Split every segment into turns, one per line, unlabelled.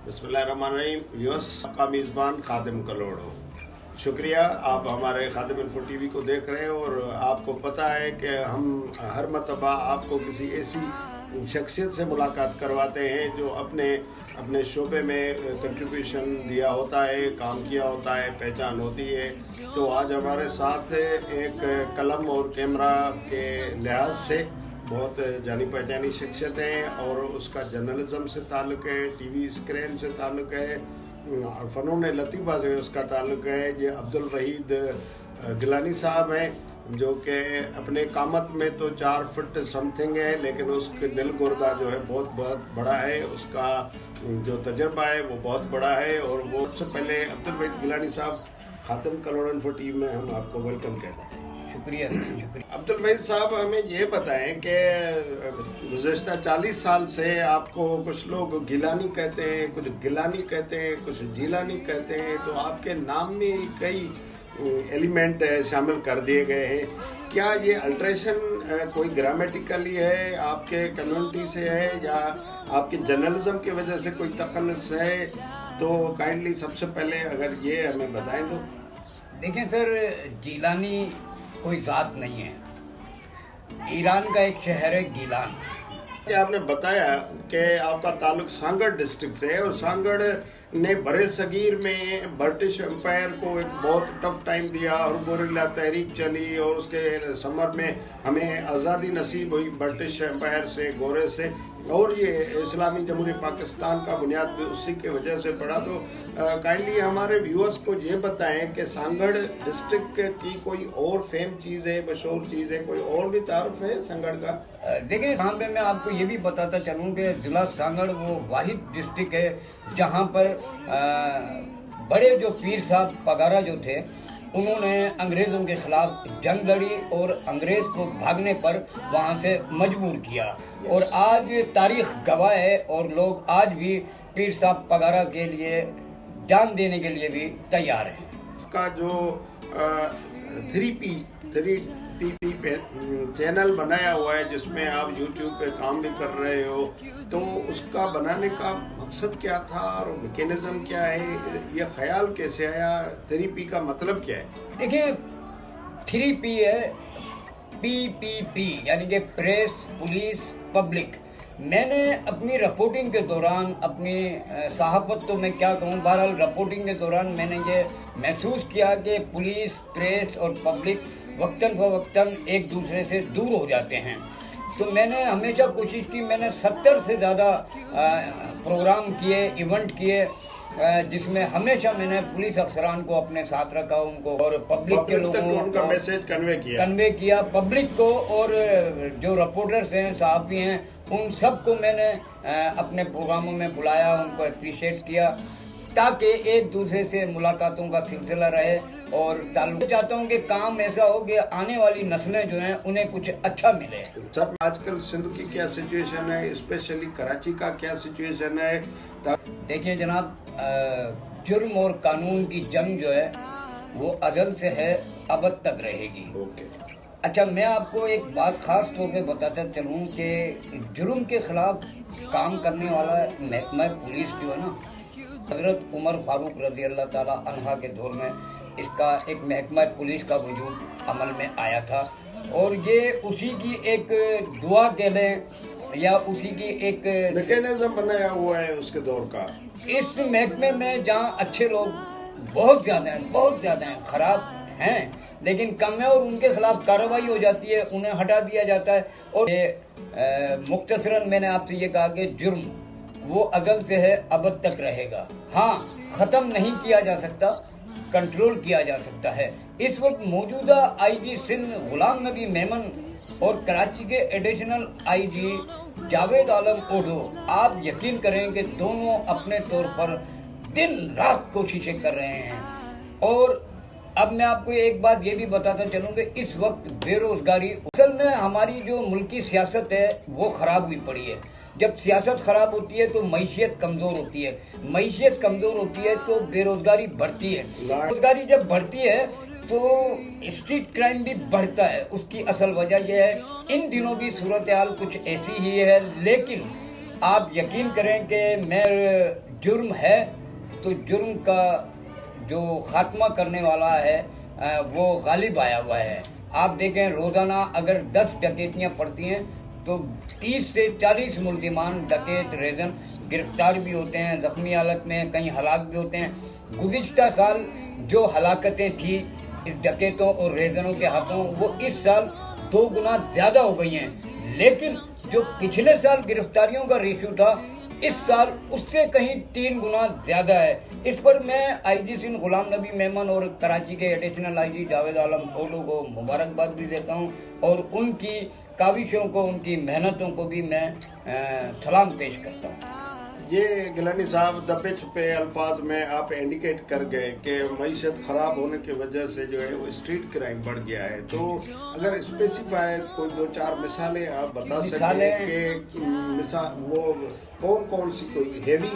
बिस्मिल्लाहिर्रहमानिर्रहीम। व्यूअर्स, आपका मेज़बान खादिम कलोड़ो, शुक्रिया। आप हमारे खादिम इन्फो टीवी को देख रहे हैं और आपको पता है कि हम हर मरतबा आपको किसी ऐसी शख्सियत से मुलाकात करवाते हैं जो अपने शोबे में कंट्रीब्यूशन दिया होता है, काम किया होता है, पहचान होती है। तो आज हमारे साथ एक कलम और कैमरा के लिहाज से बहुत जानी पहचानी शख्सियत है और उसका जर्नलिज्म से ताल्लुक़ है, टीवी स्क्रीन से ताल्लुक़ है, फ़नून लतीफ़ा से उसका ताल्लुक़ है। ये अब्दुल वहीद गिलानी साहब हैं जो कि अपने कामत में तो 4 फुट समथिंग है, लेकिन उसके दिल गुर्दा जो है बहुत बड़ा है। उसका जो तजर्बा है वो बहुत बड़ा है। और वो सबसे पहले अब्दुल वहीद गिलानी साहब, खादिम कलोड़ो इन्फो टीवी में हम आपको वेलकम कहते हैं।
शुक्रिया।
अब्दुल वहीद साहब, हमें ये बताएं कि गुज़श्ता 40 साल से आपको कुछ लोग गिलानी कहते हैं, कुछ गिलानी कहते हैं, कुछ जिलानी कहते हैं, तो आपके नाम में कई एलिमेंट शामिल कर दिए गए हैं। क्या ये अल्ट्रेशन कोई ग्रामेटिकली है, आपके कम्युनिटी से है, या आपके जर्नलिज्म की वजह से कोई तखल्लुस है? तो काइंडली सबसे पहले अगर ये हमें बताएं तो।
देखें सर, जिलानी कोई ज़ात नहीं है। ईरान का एक शहर है गिलान।
आपने बताया कि आपका ताल्लुक सांगड़ डिस्ट्रिक्ट से है और सांगड़ ने बड़े सगीर में ब्रिटिश एम्पायर को एक बहुत टफ टाइम दिया और गोरिल्ला तहरीक चली और उसके समर में हमें आज़ादी नसीब हुई ब्रिटिश एम्पायर से, गोरे से, और ये इस्लामी जमहूरी पाकिस्तान का बुनियाद भी उसी के वजह से पड़ा। तो काइंडली हमारे व्यूअर्स को ये बताएं कि सांगड़ डिस्ट्रिक्ट की कोई और फेम चीज़ है, मशहूर चीज़ है, कोई और भी तारुफ है सांगड़ का?
देखिए, यहाँ पे मैं आपको ये भी बताता चलूँ कि ज़िला सांगड़ वो वाहिद डिस्ट्रिक्ट है जहाँ पर बड़े जो पीर साहब पगारा जो थे उन्होंने अंग्रेज़ों के ख़िलाफ़ जंग लड़ी और अंग्रेज़ को भागने पर वहाँ से मजबूर किया। और आज तारीख़ गवाह है और लोग आज भी पीर साहब पगारा के लिए जान देने के लिए भी तैयार हैं।
का जो 3P पे चैनल बनाया हुआ है जिसमें आप YouTube पे काम भी कर रहे हो, तो उसका बनाने का मकसद क्या था और मैकेनिज्म क्या है? ये ख्याल कैसे आया? 3P का मतलब क्या है?
देखिए, 3P है PPP, यानी कि प्रेस, पुलिस, पब्लिक। मैंने अपनी रिपोर्टिंग के दौरान, अपनी सहाफ़त तो मैं क्या कहूँ, बहरहाल रिपोर्टिंग के दौरान मैंने ये महसूस किया कि पुलिस, प्रेस और पब्लिक वक्तन फ़वक्तन एक दूसरे से दूर हो जाते हैं। तो मैंने हमेशा कोशिश की, मैंने 70 से ज़्यादा प्रोग्राम किए, इवेंट किए, जिसमें हमेशा मैंने पुलिस अफसरान को अपने साथ रखा, उनको और पब्लिक के लोगों को
उनका मैसेज कन्वे
किया पब्लिक को, और जो रिपोर्टर्स हैं, सहाफ़ी हैं, उन सब को मैंने अपने प्रोग्रामों में बुलाया, उनको अप्रिशिएट किया ताकि एक दूसरे से मुलाकातों का सिलसिला रहे। और ताल्लुक चाहता हूँ कि काम ऐसा हो कि आने वाली नस्लें जो हैं उन्हें कुछ अच्छा मिले।
सर, आजकल सिंध की क्या सिचुएशन है, स्पेशली कराची का क्या सिचुएशन है?
देखिए जनाब, जुर्म और कानून की जंग जो है वो अज़ल से है, अबद तक रहेगी। अच्छा, मैं आपको एक बात ख़ास तौर पे बताता चलूँ कि जुर्म के ख़िलाफ़ काम करने वाला महकमा पुलिस जो है ना, हज़रत उमर फारूक रज़ी अल्लाह ताला अन्हा के दौर में इसका एक महकमा पुलिस का वजूद अमल में आया था। और ये उसी की एक दुआ कह लें या उसी की एक
मैकेनिज्म बनाया हुआ है उसके दौर का।
इस महकमे में जहाँ अच्छे लोग बहुत ज़्यादा हैं, ख़राब हैं लेकिन कम है, और उनके खिलाफ कार्रवाई हो जाती है, उन्हें हटा दिया जाता है। और ये मुख्तसरन मैंने आपसे ये कहा कि जुर्म वो अज़ल से है, अबद तक रहेगा। हाँ, ख़त्म नहीं किया जा सकता, कंट्रोल किया जा सकता है। इस वक्त मौजूदा IG सिंध गुलाम नबी मेमन और कराची के एडिशनल IG जावेद आलम ओढो, आप यकीन करें कि दोनों अपने तौर पर दिन रात कोशिशें कर रहे हैं। और अब मैं आपको एक बात ये भी बताता चलूँ कि इस वक्त बेरोजगारी, असल में हमारी जो मुल्की सियासत है वो ख़राब हुई पड़ी है। जब सियासत ख़राब होती है तो मईशियत कमज़ोर होती है, मईशियत कमज़ोर होती है तो बेरोज़गारी बढ़ती है, बेरोज़गारी जब बढ़ती है तो स्ट्रीट क्राइम भी बढ़ता है। उसकी असल वजह यह है, इन दिनों भी सूरत हाल कुछ ऐसी ही है, लेकिन आप यकीन करें कि मैं जुर्म है तो जुर्म का जो खात्मा करने वाला है वो गालिब आया हुआ है। आप देखें रोज़ाना अगर 10 डकैतियाँ पड़ती हैं तो 30 से 40 मुल्ज़िमान डकैत रेज़न गिरफ्तार भी होते हैं, ज़ख्मी हालत में, कहीं हलाक भी होते हैं। गुज़िश्ता साल जो हलाकतें थी इस डकैतों और रेज़नों के हाथों वो इस साल 2 गुना ज़्यादा हो गई हैं। लेकिन जो पिछले साल गिरफ्तारियों का रेशियो था इस साल उससे कहीं 3 गुना ज़्यादा है। इस पर मैं आईजी सिंध गुलाम नबी मेमन और कराची के एडिशनल आईजी जावेद आलम ओडू को मुबारकबाद भी देता हूँ और उनकी काविशों को, उनकी मेहनतों को भी मैं सलाम पेश करता हूँ।
ये गिलानी साहब दबे छुपे अल्फाज में आप इंडिकेट कर गए कि मईशत ख़राब होने की वजह से जो है वो स्ट्रीट क्राइम बढ़ गया है, तो अगर स्पेसिफाई कोई 2-4 मिसालें आप बता सकें कि वो कौन कौन सी कोई हेवी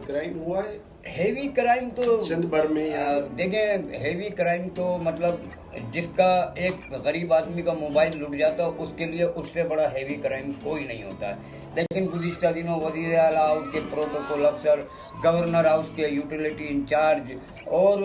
क्राइम हुआ है?
हेवी क्राइम तो
सिंध भर में
देखें, हेवी क्राइम तो मतलब जिसका एक गरीब आदमी का मोबाइल लुट जाता है उसके लिए उससे बड़ा हेवी क्राइम कोई नहीं होता है। लेकिन गुज़िश्ता दिनों वज़ीर आला हाउस के प्रोटोकॉल अफसर, गवर्नर हाउस के यूटिलिटी इंचार्ज और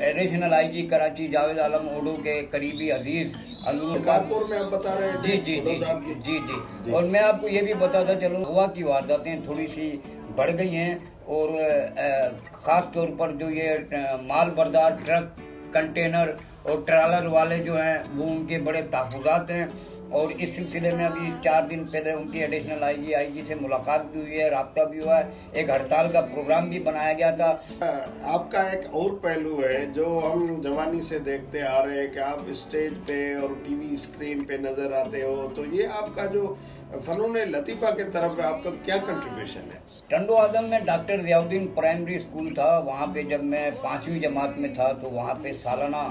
एडिशनल आईजी कराची जावेद आलम ओडू के करीबी अजीज
कानपुर में आप बता रहे थे।
जी। और मैं आपको ये भी बताता चलूँ, हवा की वारदातें थोड़ी सी बढ़ गई हैं और ख़ास तौर पर जो ये माल बरदार ट्रक, कंटेनर और ट्रालर वाले जो हैं वो उनके बड़े तहफ़्फ़ुज़ात हैं। और इस सिलसिले में अभी 4 दिन पहले उनकी एडिशनल आईजी से मुलाकात भी हुई है, राब्ता भी हुआ है, एक हड़ताल का प्रोग्राम भी बनाया गया था।
आपका एक और पहलू है जो हम जवानी से देखते आ रहे हैं कि आप स्टेज पे और टीवी स्क्रीन पे नजर आते हो, तो ये आपका जो फनून लतीफ़ा की तरफ आपका क्या कंट्रीब्यूशन है?
टंडो आदम में डॉक्टर ज़ियाउद्दीन प्राइमरी स्कूल था, वहाँ पे जब मैं 5वीं जमात में था तो वहाँ पे सालाना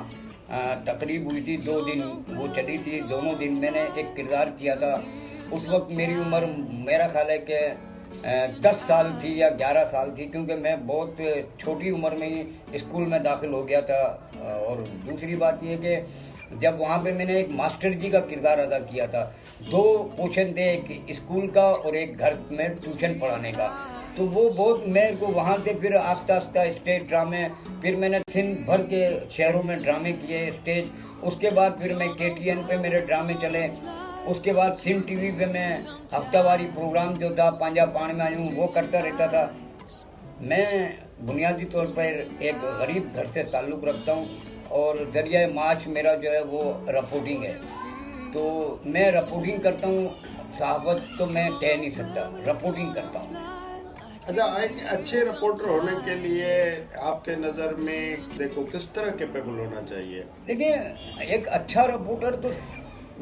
तकरीब हुई थी, 2 दिन वो चली थी। दोनों दिन मैंने एक किरदार किया था। उस वक्त मेरी उम्र मेरा ख्याल है कि 10 साल थी या 11 साल थी, क्योंकि मैं बहुत छोटी उम्र में ही स्कूल में दाखिल हो गया था। और दूसरी बात यह कि जब वहाँ पे मैंने एक मास्टर जी का किरदार अदा किया था, 2 पोर्शन थे, एक स्कूल का और एक घर में ट्यूशन पढ़ाने का, तो वो बहुत मेरे को वहाँ से फिर आस्ता आस्ता स्टेज ड्रामे, फिर मैंने सिंध भर के शहरों में ड्रामे किए स्टेज, उसके बाद फिर मैं KTN पे मेरे ड्रामे चले, उसके बाद सिंध टीवी पे मैं हफ्तावारी प्रोग्राम जो था पांजा पान में आयूँ वो करता रहता था। मैं बुनियादी तौर पर एक गरीब घर से ताल्लुक़ रखता हूँ और ज़रिया माश मेरा जो है वो रिपोर्टिंग है, तो मैं रिपोर्टिंग करता हूँ। सहाफ़त तो मैं कह नहीं सकता, रिपोर्टिंग करता हूँ।
अच्छा, एक अच्छे रिपोर्टर होने के लिए आपके नज़र में देखो किस तरह कैपेबल होना चाहिए?
देखिए, एक अच्छा रिपोर्टर तो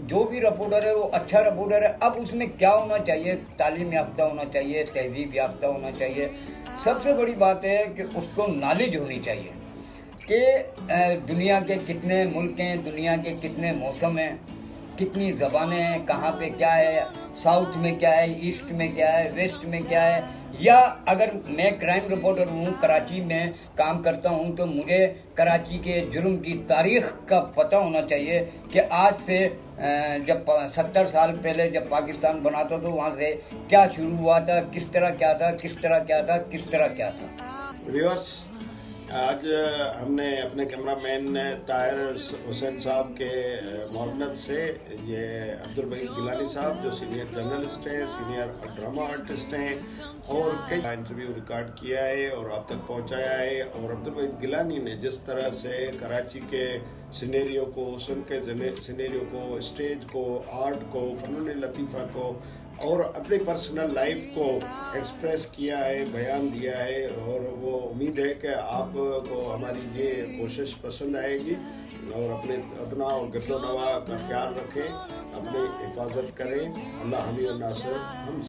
जो भी रिपोर्टर है वो अच्छा रिपोर्टर है। अब उसमें क्या होना चाहिए? तालीम याफ्ता होना चाहिए, तहजीब याफ्ता होना चाहिए। सबसे बड़ी बात है कि उसको नॉलेज होनी चाहिए कि दुनिया के कितने मुल्क हैं, दुनिया के कितने मौसम हैं, कितनी ज़बानें हैं, कहाँ पे क्या है, साउथ में क्या है, ईस्ट में क्या है, वेस्ट में क्या है। या अगर मैं क्राइम रिपोर्टर हूँ, कराची में काम करता हूँ, तो मुझे कराची के जुर्म की तारीख़ का पता होना चाहिए कि आज से जब 70 साल पहले जब पाकिस्तान बना था तो वहाँ से क्या शुरू हुआ था, किस तरह क्या था, किस तरह क्या था, किस तरह क्या था।
व्यूअर्स, आज हमने अपने कैमरामैन ताहिर हुसैन साहब के मोहब्बत से ये अब्दुल वहीद गिलानी साहब जो सीनियर जर्नलिस्ट हैं, सीनियर ड्रामा आर्टिस्ट हैं और कई इंटरव्यू रिकॉर्ड किया है और आप तक पहुंचाया है। और अब्दुल वहीद गिलानी ने जिस तरह से कराची के सिनेरियो को, सुन के सिनेरियो को, स्टेज को, आर्ट को, फनून लतीफ़ा को और अपनी पर्सनल लाइफ को एक्सप्रेस किया है, बयान दिया है, और वो उम्मीद है कि आपको हमारी ये कोशिश पसंद आएगी। और अपना और गिरदो नवा का ख्याल रखें, अपनी हिफाजत करें। अल्लाह हमी और नासिर हम